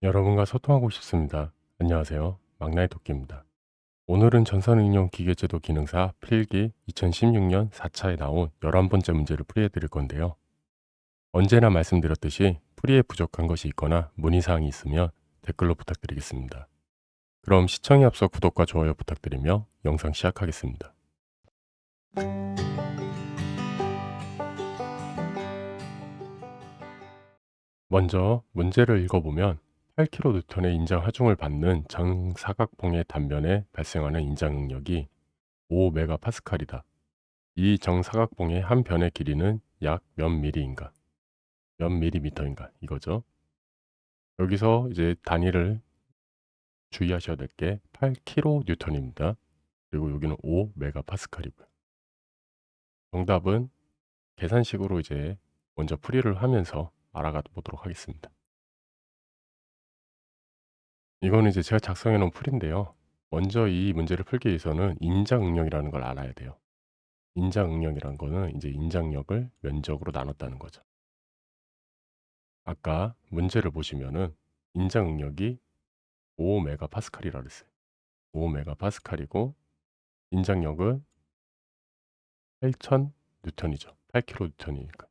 여러분과 소통하고 싶습니다. 안녕하세요. 막나의 토끼입니다. 오늘은 전산응용 기계제도 기능사 필기 2016년 4차에 나온 11번째 문제를 풀이해 드릴 건데요. 언제나 말씀드렸듯이 풀이에 부족한 것이 있거나 문의사항이 있으면 댓글로 부탁드리겠습니다. 그럼 시청에 앞서 구독과 좋아요 부탁드리며 영상 시작하겠습니다. 먼저 문제를 읽어보면 8kN의 인장 하중을 받는 정사각봉의 단면에 발생하는 인장 응력이 5메가파스칼이다. 이 정사각봉의 한 변의 길이는 약 몇 미리인가, 몇 밀리미터인가 이거죠. 여기서 이제 단위를 주의하셔야 될 게 8kN입니다. 그리고 여기는 5메가파스칼이고요. 정답은 계산식으로 이제 먼저 풀이를 하면서 알아가 보도록 하겠습니다. 이거는 이제 제가 작성해 놓은 풀인데요. 먼저 이 문제를 풀기 위해서는 인장 응력이라는 걸 알아야 돼요. 인장 응력이라는 거는 이제 인장력을 면적으로 나눴다는 거죠. 아까 문제를 보시면은 인장 응력이 5메가파스칼이라 그랬어요. 5메가파스칼이고 인장력은 8,000 뉴턴이죠. 8kN 뉴턴이니까.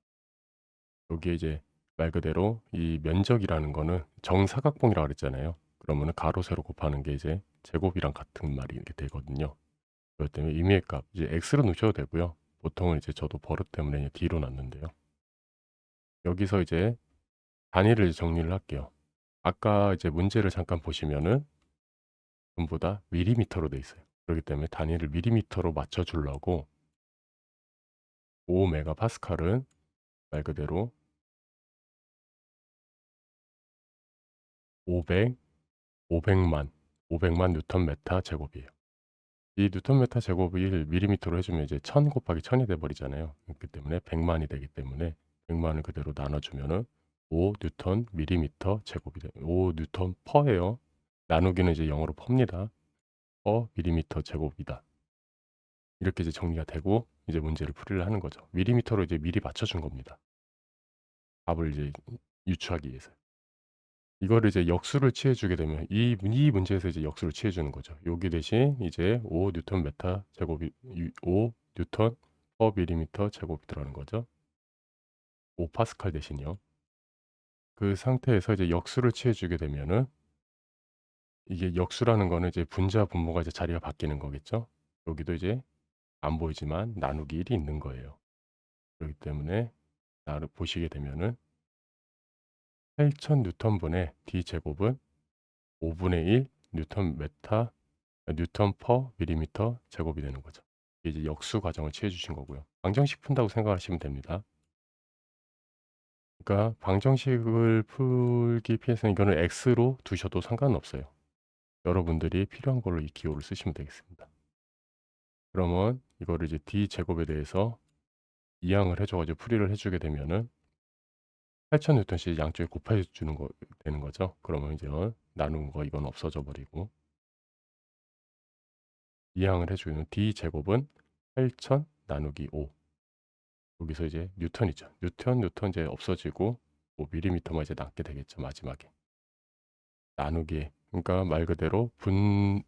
여기에 이제 말 그대로 이 면적이라는 거는 정사각봉이라고 그랬잖아요. 그러면은 가로 세로 곱하는 게 이제 제곱이랑 같은 말이 이렇게 되거든요. 그렇기 때문에 임의의 값 이제 x로 넣으셔도 되고요. 보통은 이제 저도 버릇 때문에 d로 놨는데요. 여기서 이제 단위를 정리를 할게요. 아까 이제 문제를 잠깐 보시면은 전부 다 밀리미터로 돼 있어요. 그렇기 때문에 단위를 밀리미터로 맞춰 주려고 5메가파스칼은 말 그대로 500, 500만, 500만 뉴턴 메타 제곱이에요. 이 뉴턴 메타 제곱을 밀리미터로 해주면 이제 1000 곱하기 1000이 돼 버리잖아요. 그렇기 때문에 100만이 되기 때문에 100만을 그대로 나눠주면은 5 뉴턴 밀리미터 제곱이 돼요. 5 뉴턴 퍼예요. 나누기는 이제 0으로 멉니다. 퍼 밀리미터 제곱이다. 이렇게 이제 정리가 되고 이제 문제를 풀이를 하는 거죠. 밀리미터로 이제 미리 맞춰준 겁니다. 답을 이제 유추하기 위해서. 이거를 이제 역수를 취해 주게 되면 이 문제에서 이제 역수를 취해 주는 거죠. 여기 대신 이제 5 뉴턴 메타 제곱이 5 뉴턴 퍼 밀리미터 제곱이 들어가는 거죠. 5 파스칼 대신요. 그 상태에서 이제 역수를 취해 주게 되면은 이게 역수라는 거는 이제 분자 분모가 이제 자리가 바뀌는 거겠죠. 여기도 이제 안 보이지만 나누기 1이 있는 거예요. 그렇기 때문에 나를 보시게 되면은 8,000 뉴턴분의 d 제곱은 5분의 1 뉴턴 메타 뉴턴 퍼 밀리미터 제곱이 되는 거죠. 이게 이제 역수 과정을 취해 주신 거고요. 방정식 푼다고 생각하시면 됩니다. 그러니까 방정식을 풀기 피해서 이거는 x로 두셔도 상관은 없어요. 여러분들이 필요한 걸로 이 기호를 쓰시면 되겠습니다. 그러면 이거를 이제 d 제곱에 대해서 이항을 해줘 가지고 풀이를 해 주게 되면은 8,000 뉴턴씩 양쪽에 곱해 주는 거 되는 거죠. 그러면 이제 나눈 거 이건 없어져 버리고 이항을 해 주는 d 제곱은 8,000 나누기 5. 여기서 이제 뉴턴이죠. 뉴턴 이제 없어지고 뭐 밀리미터만 이제 남게 되겠죠, 마지막에. 나누기. 그러니까 말 그대로 분모,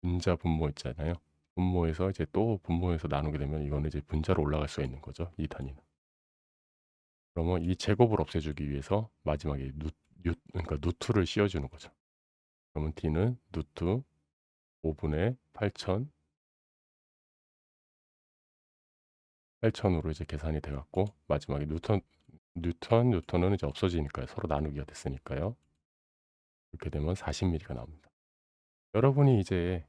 분자 분모 있잖아요. 분모에서 이제 또 분모에서 나누게 되면 이거는 이제 분자로 올라갈 수가 있는 거죠, 이 단위는. 그러면 이 제곱을 없애주기 위해서 마지막에 그러니까 누트를 씌워주는 거죠. 그러면 d는 누트 5분의 8,000, 8,000으로 이제 계산이 돼갖고 마지막에 뉴턴은 이제 없어지니까요. 서로 나누기가 됐으니까요. 이렇게 되면 40mm가 나옵니다. 여러분이 이제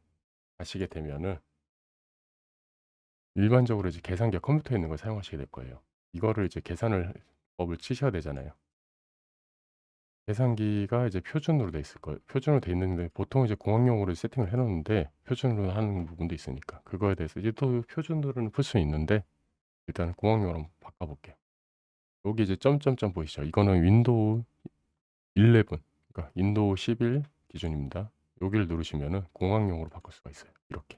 아시게 되면은 일반적으로 이제 계산기가 컴퓨터에 있는 걸 사용하시게 될 거예요. 이거를 이제 계산을 법을 치셔야 되잖아요. 계산기가 이제 표준으로 돼 있을 거예요. 표준으로 돼 있는데 보통 이제 공학용으로 세팅을 해 놓는데 표준으로 하는 부분도 있으니까 그거에 대해서 이제 또 표준으로는 풀 수 있는데 일단 공학용으로 한번 바꿔 볼게요. 여기 이제 점점점 보이시죠? 이거는 윈도우 11 그러니까 윈도우 11 기준입니다. 여기를 누르시면은 공학용으로 바꿀 수가 있어요. 이렇게.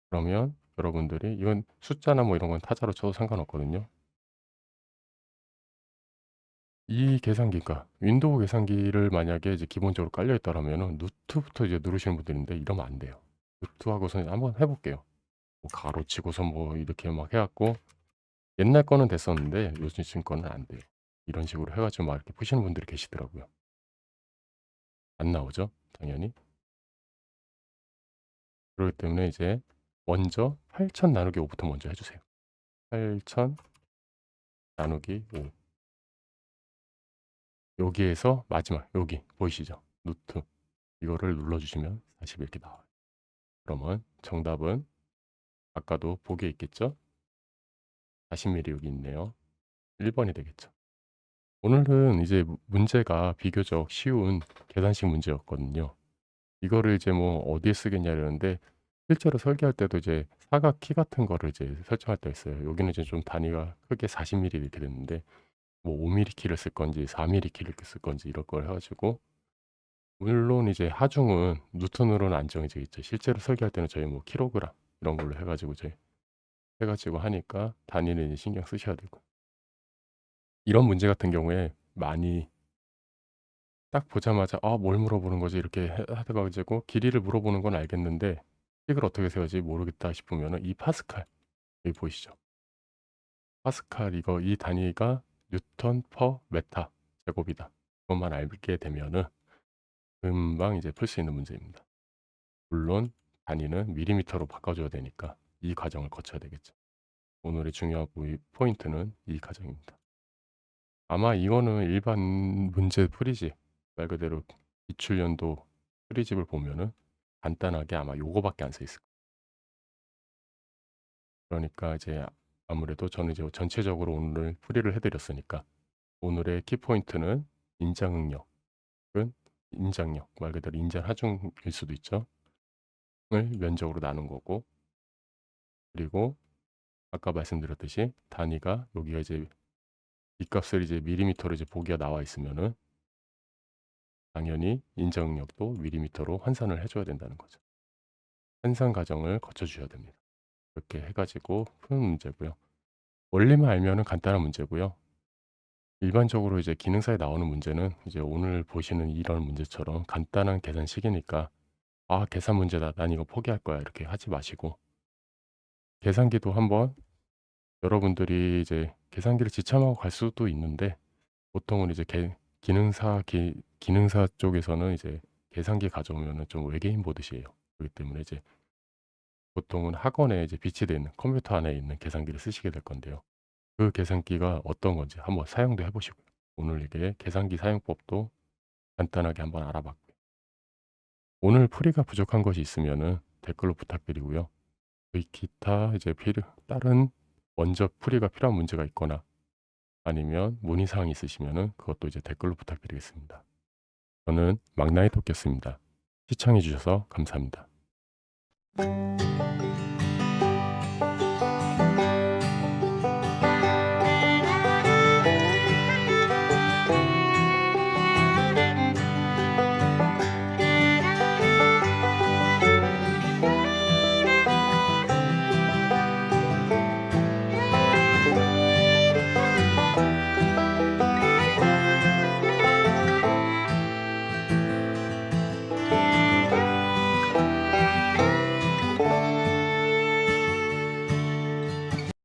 그러면 여러분들이 이건 숫자나 뭐 이런 건 타자로 쳐도 상관없거든요. 이 계산기가 윈도우 계산기를 만약에 이제 기본적으로 깔려 있다라면은 루트부터 이제 누르시는 분들인데 이러면 안 돼요. 루트하고서 한번 해 볼게요. 뭐 가로 치고서 뭐 이렇게 막 해 갖고 옛날 거는 됐었는데 요즘 거는 안 돼요. 이런 식으로 해 가지고 막 이렇게 푸시는 분들이 계시더라고요. 안 나오죠 당연히. 그렇기 때문에 이제 먼저 8,000 나누기 5부터 먼저 해 주세요. 8,000 나누기 5. 여기에서 마지막 여기 보이시죠? 루트. 이거를 눌러 주시면 40 이렇게 나와요. 그러면 정답은 아까도 보기에 있겠죠? 40mm 여기 있네요. 1 번이 되겠죠. 오늘은 이제 문제가 비교적 쉬운 계산식 문제였거든요. 이거를 이제 뭐 어디에 쓰겠냐 이러는데 실제로 설계할 때도 이제 사각 키 같은 거를 이제 설정할 때가 있어요. 여기는 이제 좀 단위가 크게 40mm 이렇게 됐는데 뭐 5mm 키를 쓸 건지 4mm 키를 쓸 건지 이럴 걸 해 가지고 물론 이제 하중은 뉴턴으로는 안 정해져 있죠. 실제로 설계할 때는 저희 뭐 킬로그램 이런 걸로 해 가지고 이제 해 가지고 하니까 단위는 이제 신경 쓰셔야 되고. 이런 문제 같은 경우에 많이 딱 보자마자 '아 뭘 물어보는 거지?' 이렇게 해 하다 가지고 길이를 물어보는 건 알겠는데 식을 어떻게 세워야지 모르겠다 싶으면은 이 파스칼 여기 보이시죠? 파스칼 이거 이 단위가 뉴턴 퍼 메타 제곱이다. 그것만 알게 되면은 금방 이제 풀 수 있는 문제입니다. 물론 단위는 밀리미터로 바꿔 줘야 되니까 이 과정을 거쳐야 되겠죠. 오늘의 중요한 포인트는 이 과정입니다. 아마 이거는 일반 문제 풀이집 말 그대로 기출 연도 풀이집을 보면은 간단하게 아마 요거밖에 안 써 있을 거예요. 그러니까 이제 아무래도 저는 이제 전체적으로 오늘 풀이를 해 드렸으니까 오늘의 키포인트는 인장응력은 인장력 말 그대로 인자 하중일 수도 있죠. 을 면적으로 나눈 거고 그리고 아까 말씀드렸듯이 단위가 여기가 이제 이 값을 이제 밀리미터로 이제 보기가 나와 있으면은 당연히 인정력도 밀리미터로 환산을 해 줘야 된다는 거죠. 환산 과정을 거쳐 주셔야 됩니다. 이렇게 해 가지고 푸는 문제고요. 원리만 알면은 간단한 문제고요. 일반적으로 이제 기능사에 나오는 문제는 이제 오늘 보시는 이런 문제처럼 간단한 계산식이니까 '아 계산 문제다. 난 이거 포기할 거야.' 이렇게 하지 마시고 계산기도 한번 여러분들이 이제 계산기를 지참하고 갈 수도 있는데 보통은 이제 기능사 쪽에서는 이제 계산기 가져오면은 좀 외계인 보듯이 해요. 그렇기 때문에 이제 보통은 학원에 이제 비치되어 있는 컴퓨터 안에 있는 계산기를 쓰시게 될 건데요. 그 계산기가 어떤 건지 한번 사용도 해 보시고요. 오늘 이게 계산기 사용법도 간단하게 한번 알아봤고요. 오늘 풀이가 부족한 것이 있으면은 댓글로 부탁드리고요. 그 기타 이제 다른 먼저 풀이가 필요한 문제가 있거나 아니면 문의 사항이 있으시면은 그것도 이제 댓글로 부탁드리겠습니다. 저는 막나이 토끼였습니다. 시청해 주셔서 감사합니다.